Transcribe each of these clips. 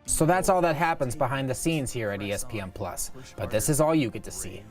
So that's all that happens behind the scenes here at ESPN+. But this is all you get to see.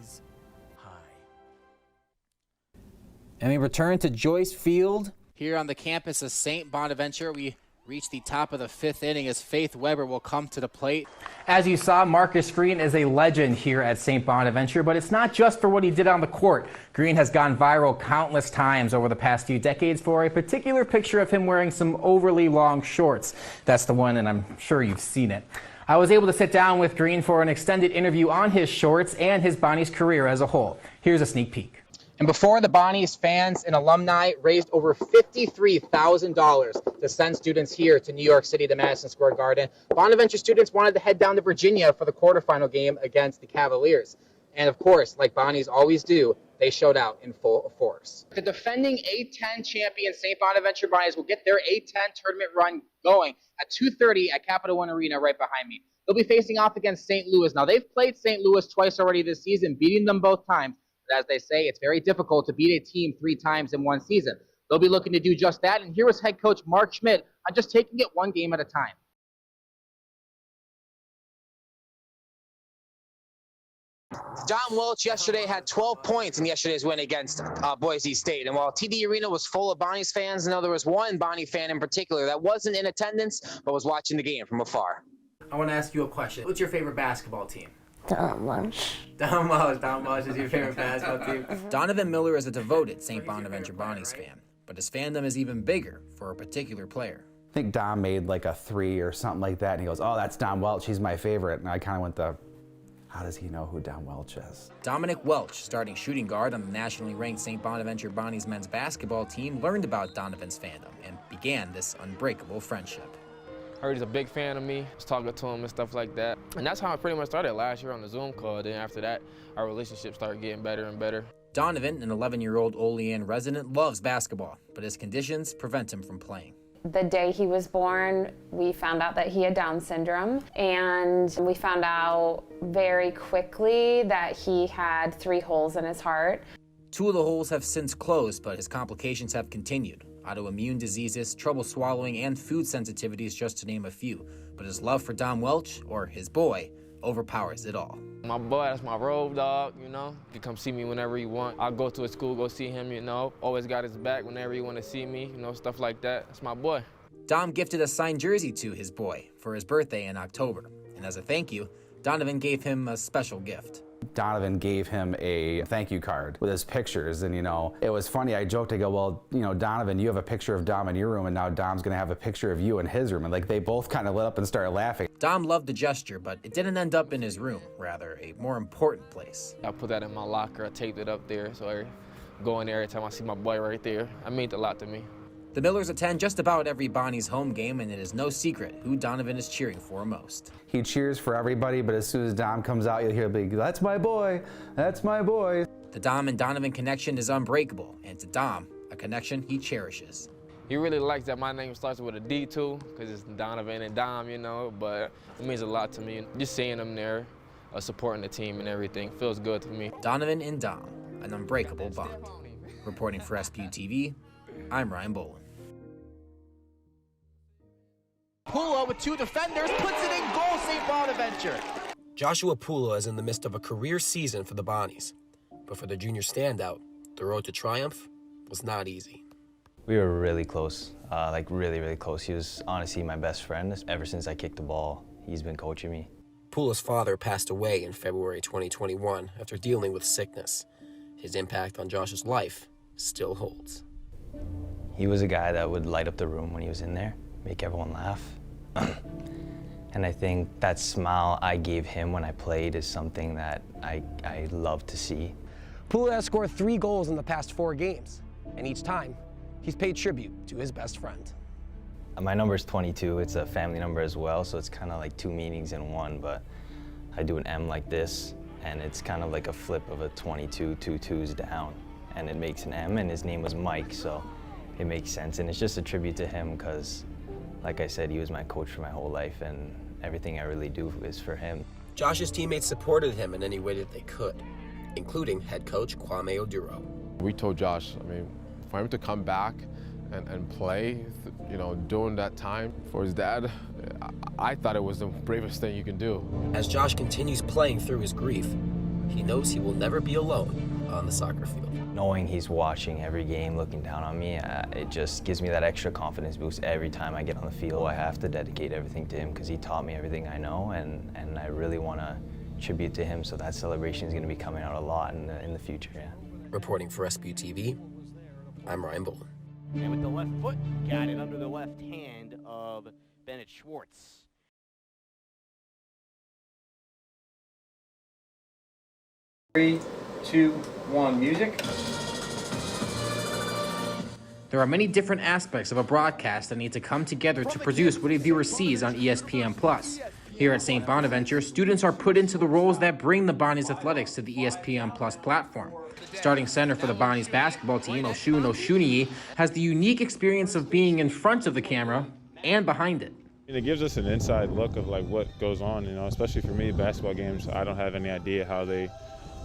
And we return to Joyce Field. Here on the campus of St. Bonaventure, we reach the top of the 5th inning as Faith Weber will come to the plate. As you saw, Marcus Green is a legend here at St. Bonaventure, but it's not just for what he did on the court. Green has gone viral countless times over the past few decades for a particular picture of him wearing some overly long shorts. That's the one, and I'm sure you've seen it. I was able to sit down with Green for an extended interview on his shorts and his Bonnie's career as a whole. Here's a sneak peek. And before the Bonnie's, fans and alumni raised over $53,000 to send students here to New York City to Madison Square Garden. Bonaventure students wanted to head down to Virginia for the quarterfinal game against the Cavaliers. And of course, like Bonnie's always do, they showed out in full force. The defending A-10 champion St. Bonaventure Bonnies will get their A-10 tournament run going at 2:30 at Capital One Arena right behind me. They'll be facing off against St. Louis. Now, they've played St. Louis twice already this season, beating them both times. As they say, it's very difficult to beat a team 3 times in one season. They'll be looking to do just that, and here was head coach Mark Schmidt on just taking it one game at a time. Dominc Welch yesterday had 12 points in yesterday's win against Boise State. And while TD Arena was full of Bonnie's fans, there was one Bonnie fan in particular that wasn't in attendance but was watching the game from afar. I want to ask you a question. What's your favorite basketball team? Dominc Welch. Dominc Welch is your favorite basketball team. Donovan Miller is a devoted St. Bonaventure Bonnies fan, but his fandom is even bigger for a particular player. I think Dom made like a 3 or something like that, and he goes, "Oh, that's Dominc Welch, he's my favorite." And I kind of went how does he know who Dominc Welch is? Dominc Welch, starting shooting guard on the nationally ranked St. Bonaventure Bonnies men's basketball team, learned about Donovan's fandom and began this unbreakable friendship. I heard he's a big fan of me. I was talking to him and stuff like that. And that's how I pretty much started last year on the Zoom call. Then after that, our relationship started getting better and better. Donovan, an 11-year-old Olean resident, loves basketball, but his conditions prevent him from playing. The day he was born, we found out that he had Down syndrome, and we found out very quickly that he had 3 holes in his heart. 2 of the holes have since closed, but his complications have continued. Autoimmune diseases, trouble swallowing, and food sensitivities, just to name a few. But his love for Dominc Welch, or his boy, overpowers it all. My boy, that's my road dog, you know. You can come see me whenever you want. I'll go to his school, go see him, you know. Always got his back whenever you want to see me, you know, stuff like that. That's my boy. Dom gifted a signed jersey to his boy for his birthday in October. And as a thank you, Donovan gave him a special gift. Donovan gave him a thank you card with his pictures, and it was funny. I joked, I go, "Well, Donovan, you have a picture of Dom in your room, and now Dom's gonna have a picture of you in his room." And they both kind of lit up and started laughing. Dom loved the gesture, but it didn't end up in his room, rather a more important place. I put that in my locker, I taped it up there, so I go in there every time I see my boy right there. It meant a lot to me. The Millers attend just about every Bonnie's home game, and it is no secret who Donovan is cheering for most. He cheers for everybody, but as soon as Dom comes out, you'll hear big, "That's my boy, that's my boy." The Dom and Donovan connection is unbreakable, and to Dom, a connection he cherishes. He really likes that my name starts with a D too, because it's Donovan and Dom, but it means a lot to me. Just seeing them there, supporting the team and everything, feels good to me. Donovan and Dom, an unbreakable bond. Reporting for SBU-TV, I'm Ryan Bowlin. Pula with 2 defenders puts it in goal, St. Bonaventure. Joshua Pula is in the midst of a career season for the Bonnies. But for the junior standout, the road to triumph was not easy. We were really close, really, really close. He was honestly my best friend. Ever since I kicked the ball, he's been coaching me. Pula's father passed away in February 2021 after dealing with sickness. His impact on Josh's life still holds. He was a guy that would light up the room when he was in there, make everyone laugh. And I think that smile I gave him when I played is something that I love to see. Pula has scored 3 goals in the past 4 games, and each time, he's paid tribute to his best friend. My number is 22. It's a family number as well, so it's kind of like 2 meanings in one, but I do an M like this, and it's kind of like a flip of a 22, 2 twos down, and it makes an M, and his name was Mike, so it makes sense. And it's just a tribute to him because, like I said, he was my coach for my whole life, and everything I really do is for him. Josh's teammates supported him in any way that they could, including head coach Kwame Oduro. We told Josh, for him to come back and play, during that time for his dad, I thought it was the bravest thing you can do. As Josh continues playing through his grief, he knows he will never be alone on the soccer field. Knowing he's watching every game, looking down on me, it just gives me that extra confidence boost every time I get on the field. I have to dedicate everything to him because he taught me everything I know, and I really want to tribute to him, so that celebration is going to be coming out a lot in the future. Yeah. Reporting for SBU-TV, I'm Ryan Bowlin. And with the left foot, got it under the left hand of Bennett Schwartz. 3, 2, 1, music. There are many different aspects of a broadcast that need to come together to produce what a viewer sees on ESPN+. Here at St. Bonaventure, students are put into the roles that bring the Bonnies athletics to the ESPN+ platform. Starting center for the Bonnies basketball team, Oshun Oshuniyi, has the unique experience of being in front of the camera and behind it. It gives us an inside look of like what goes on, especially for me, basketball games. I don't have any idea how they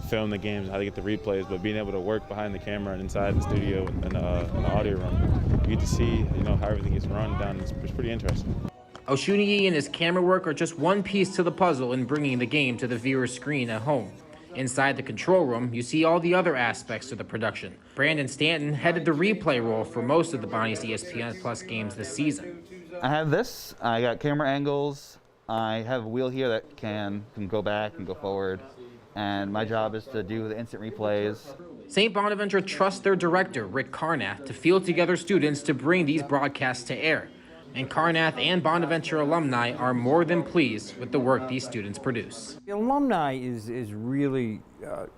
film the games, how they get the replays, but being able to work behind the camera and inside the studio and the audio room, you get to see, how everything gets run down. It's pretty interesting. Oshuniyi and his camera work are just one piece to the puzzle in bringing the game to the viewer's screen at home. Inside the control room, you see all the other aspects of the production. Brandon Stanton headed the replay role for most of the Bonnies ESPN Plus games this season. I have this. I got camera angles. I have a wheel here that can go back and go forward. And my job is to do the instant replays. St. Bonaventure trusts their director, Rick Carnath, to field together students to bring these broadcasts to air. And Carnath and Bonaventure alumni are more than pleased with the work these students produce. The alumni is really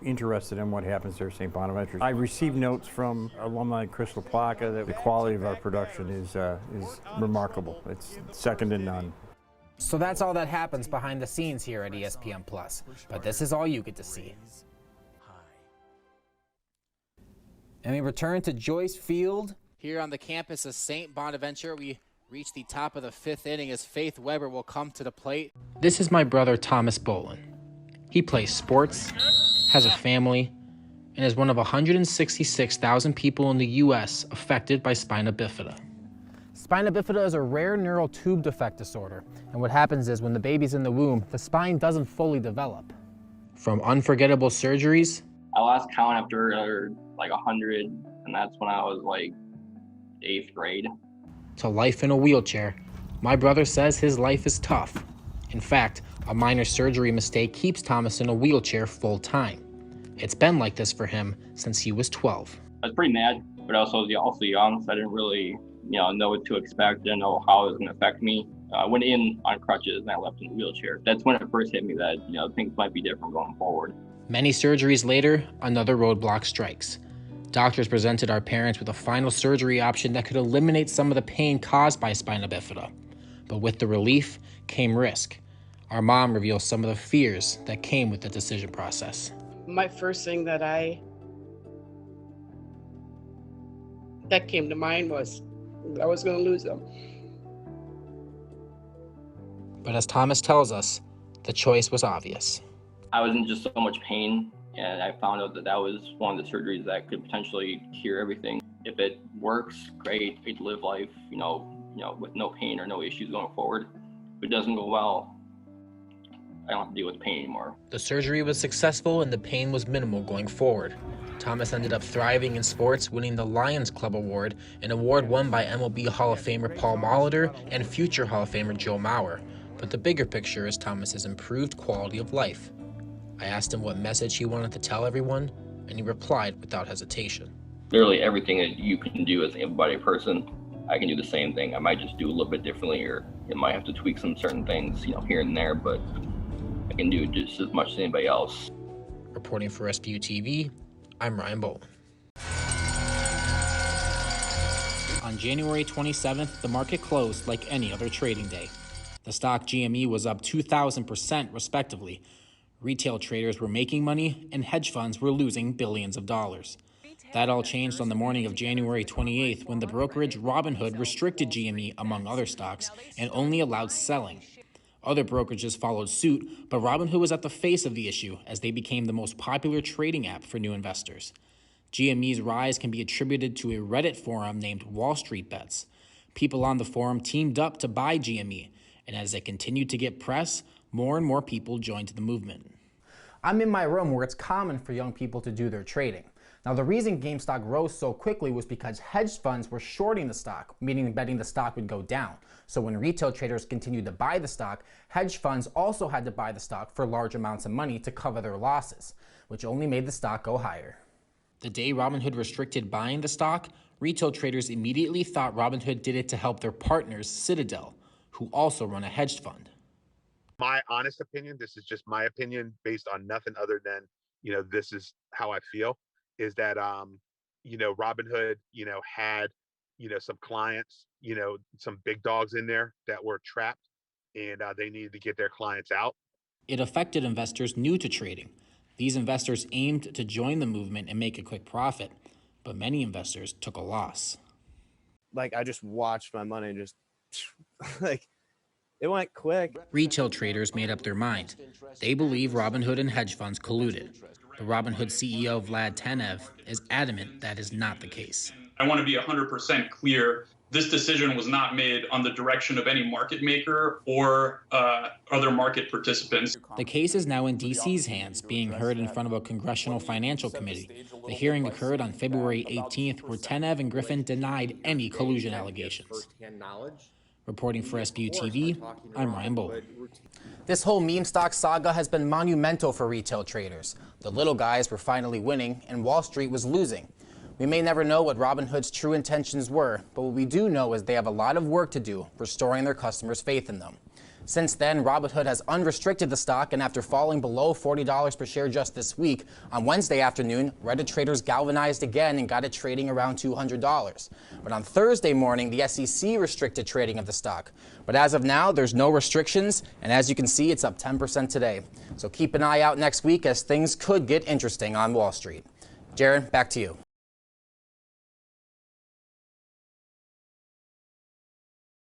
interested in what happens there at St. Bonaventure. I received notes from alumni Chris LaPlaca that the quality of our production is remarkable. It's second to none. So that's all that happens behind the scenes here at ESPN+. But this is all you get to see. And we return to Joyce Field. Here on the campus of St. Bonaventure, we reach the top of the 5th inning as Faith Weber will come to the plate. This is my brother, Thomas Bowlin. He plays sports, has a family, and is one of 166,000 people in the U.S. affected by spina bifida. Spina bifida is a rare neural tube defect disorder, and what happens is when the baby's in the womb, the spine doesn't fully develop. From unforgettable surgeries, I lost count after like 100, and that's when I was like 8th grade. To life in a wheelchair, my brother says his life is tough. In fact, a minor surgery mistake keeps Thomas in a wheelchair full time. It's been like this for him since he was 12. I was pretty mad, but I was also young, so I didn't really know what to expect. Didn't know how it was going to affect me. I went in on crutches and I left in a wheelchair. That's when it first hit me that things might be different going forward. Many surgeries later, another roadblock strikes. Doctors presented our parents with a final surgery option that could eliminate some of the pain caused by spina bifida. But with the relief came risk. Our mom reveals some of the fears that came with the decision process. My first thing that came to mind was I was going to lose them. But as Thomas tells us, the choice was obvious. I was in just so much pain, and I found out that was one of the surgeries that could potentially cure everything. If it works, great. I'd live life, with no pain or no issues going forward. If it doesn't go well, I don't have to deal with pain anymore. The surgery was successful and the pain was minimal going forward. Thomas ended up thriving in sports, winning the Lions Club Award, an award won by MLB Hall of Famer Paul Molitor and future Hall of Famer Joe Mauer. But the bigger picture is Thomas's improved quality of life. I asked him what message he wanted to tell everyone, and he replied without hesitation. Literally everything that you can do as an able-bodied person, I can do the same thing. I might just do a little bit differently, or it might have to tweak some certain things, here and there, but I can do just as much as anybody else. Reporting for SBU-TV, I'm Ryan Bowlin. On January 27th, the market closed like any other trading day. The stock GME was up 2,000% respectively. Retail traders were making money and hedge funds were losing billions of dollars. That all changed on the morning of January 28th when the brokerage Robinhood restricted GME, among other stocks, and only allowed selling. Other brokerages followed suit, but Robinhood was at the face of the issue as they became the most popular trading app for new investors. GME's rise can be attributed to a Reddit forum named Wall Street Bets. People on the forum teamed up to buy GME, And as it continued to get press, more and more people joined the movement. I'm in my room where it's common for young people to do their trading. Now, the reason GameStop rose so quickly was because hedge funds were shorting the stock, meaning betting the stock would go down. So when retail traders continued to buy the stock, hedge funds also had to buy the stock for large amounts of money to cover their losses, which only made the stock go higher. The day Robinhood restricted buying the stock, retail traders immediately thought Robinhood did it to help their partners, Citadel, who also run a hedge fund. My honest opinion, this is just my opinion based on nothing other than, this is how I feel, is that, Robinhood, had, some clients, some big dogs in there that were trapped, and they needed to get their clients out. It affected investors new to trading. These investors aimed to join the movement and make a quick profit, but many investors took a loss. I just watched my money just it went quick. Retail traders made up their mind. They believe Robinhood and hedge funds colluded. The Robinhood CEO, Vlad Tenev, is adamant that is not the case. I want to be 100% clear. This decision was not made on the direction of any market maker or other market participants. The case is now in DC's hands, being heard in front of a Congressional Financial Committee. The hearing occurred on February 18th, where Tenev and Griffin denied any collusion allegations. Reporting for SBU-TV, I'm Ryan Bowlin. This whole meme stock saga has been monumental for retail traders. The little guys were finally winning, and Wall Street was losing. We may never know what Robinhood's true intentions were, but what we do know is they have a lot of work to do restoring their customers' faith in them. Since then, Robinhood has unrestricted the stock, and after falling below $40 per share just this week, on Wednesday afternoon, Reddit traders galvanized again and got it trading around $200. But on Thursday morning, the SEC restricted trading of the stock. But as of now, there's no restrictions, and as you can see, it's up 10% today. So keep an eye out next week, as things could get interesting on Wall Street. Jared, back to you.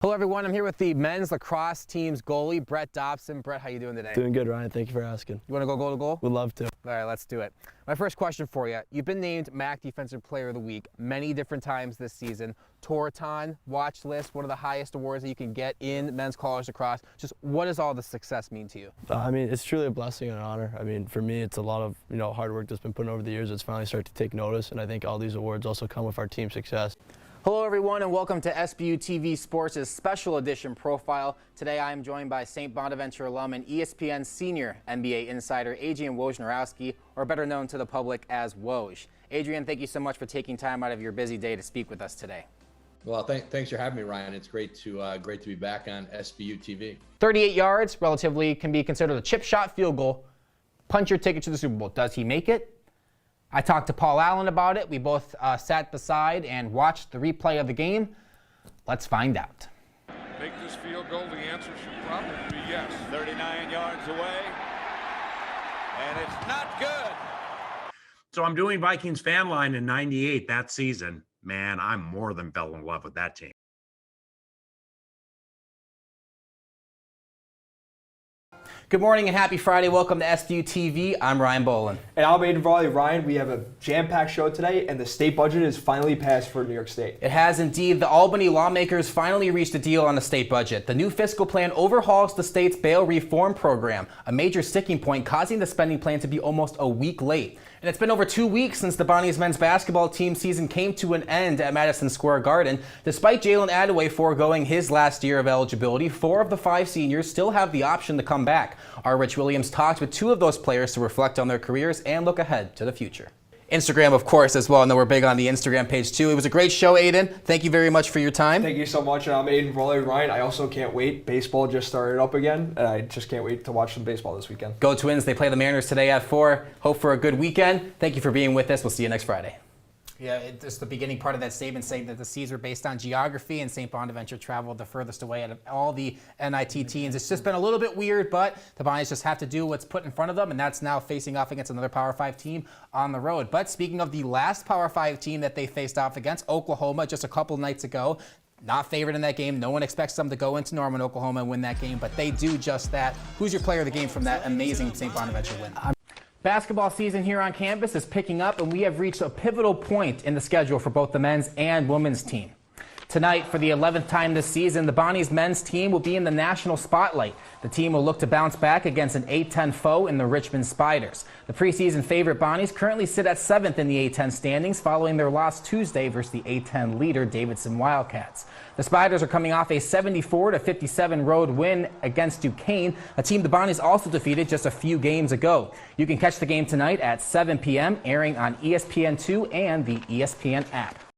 Hello, everyone. I'm here with the men's lacrosse team's goalie, Brett Dobson. Brett, how you doing today? Doing good, Ryan. Thank you for asking. You want to go goal to goal? Would love to. All right, let's do it. My first question for you. You've been named MAC Defensive Player of the Week many different times this season. Toraton, Watch List, one of the highest awards that you can get in men's college lacrosse. Just what does all the success mean to you? I mean, it's truly a blessing and an honor. I mean, for me, it's a lot of hard work that's been put in over the years that's finally started to take notice, and I think all these awards also come with our team success. Hello, everyone, and welcome to SBU-TV Sports' special edition profile. Today, I am joined by St. Bonaventure alum and ESPN senior NBA insider Adrian Wojnarowski, or better known to the public as Woj. Adrian, thank you so much for taking time out of your busy day to speak with us today. Well, thanks for having me, Ryan. It's great to be back on SBU-TV. 38 yards, relatively can be considered a chip shot field goal. Punch your ticket to the Super Bowl. Does he make it? I talked to Paul Allen about it. We both sat beside and watched the replay of the game. Let's find out. Make this field goal, the answer should probably be yes. 39 yards away, and it's not good. So I'm doing Vikings fan line in '98 that season. Man, I'm more than fell in love with that team. Good morning and happy Friday. Welcome to SBU TV. I'm Ryan Bowlin. And I'm Aiden Varley. Ryan, we have a jam-packed show today, and the state budget is finally passed for New York State. It has indeed. The Albany lawmakers finally reached a deal on the state budget. The new fiscal plan overhauls the state's bail reform program, a major sticking point causing the spending plan to be almost a week late. And it's been over 2 weeks since the Bonnies men's basketball team season came to an end at Madison Square Garden. Despite Jalen Adaway foregoing his last year of eligibility, 4 of the 5 seniors still have the option to come back. Our Rich Williams talked with 2 of those players to reflect on their careers and look ahead to the future. Instagram, of course, as well. I know we're big on the Instagram page, too. It was a great show, Aiden. Thank you very much for your time. Thank you so much. And I'm Aiden Varley. Ryan, I also can't wait. Baseball just started up again, and I just can't wait to watch some baseball this weekend. Go Twins. They play the Mariners today at 4. Hope for a good weekend. Thank you for being with us. We'll see you next Friday. Yeah, it's the beginning part of that statement saying that the C's were based on geography, and St. Bonaventure traveled the furthest away out of all the NIT teams. It's just been a little bit weird, but the Bonnies just have to do what's put in front of them, and that's now facing off against another Power 5 team on the road. But speaking of the last Power 5 team that they faced off against, Oklahoma, just a couple nights ago, not favored in that game. No one expects them to go into Norman, Oklahoma and win that game, but they do just that. Who's your player of the game from that amazing St. Bonaventure win? Basketball season here on campus is picking up, and we have reached a pivotal point in the schedule for both the men's and women's team. Tonight, for the 11th time this season, the Bonnies men's team will be in the national spotlight. The team will look to bounce back against an A-10 foe in the Richmond Spiders. The preseason favorite Bonnies currently sit at 7th in the A-10 standings following their loss Tuesday versus the A-10 leader Davidson Wildcats. The Spiders are coming off a 74-57 road win against Duquesne, a team the Bonnies also defeated just a few games ago. You can catch the game tonight at 7 p.m., airing on ESPN2 and the ESPN app.